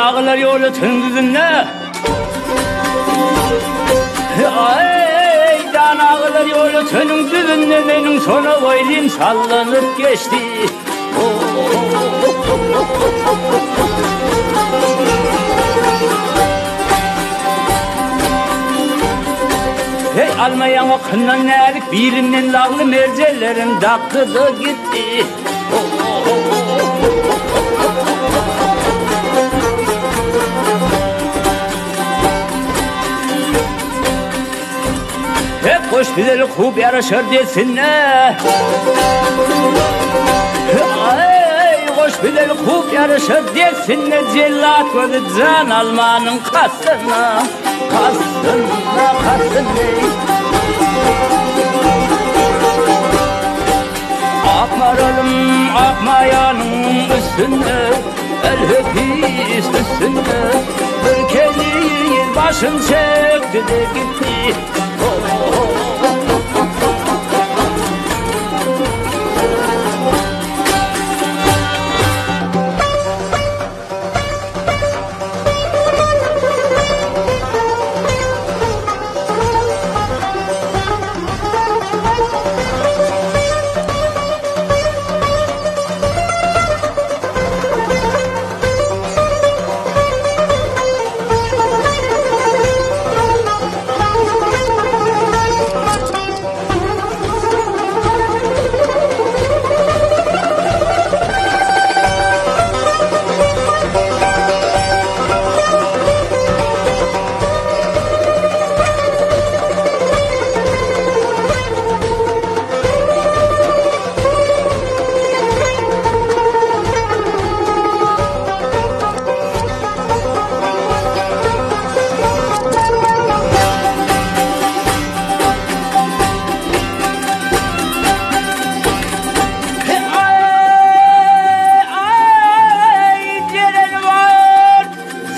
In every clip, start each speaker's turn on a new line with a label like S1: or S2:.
S1: dağlar yolu tündüzünde Ay dağlar yolu tündüzünde Menin sonu boylum sallanıp geçti Hey almayan o kından nerik birimden lağlı mercellerin dakıdı gitti Hep hoş bilir kub yarışır desinler Ay hoş bilir kub yarışır desinler Cellat gözü can almanın kasına Akmaralım akmayanın üstünde El hepis üstünde Bir kedi başın çekti de gitti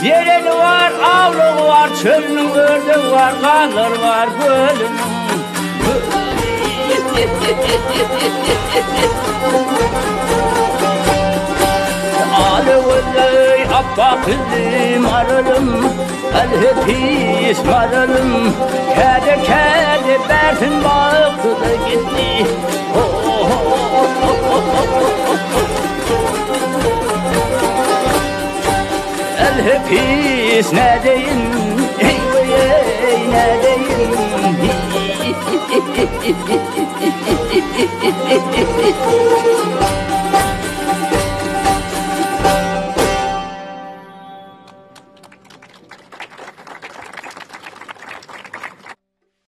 S1: Yereli var, avluğu var, çölünün ördüğü var, kalır var, gölünün. Alıvıllay, abba kızım ararım, el hepis mararım. Kede kede bertin baktı da gitti. El hepis ne deyin, ey ne deyin.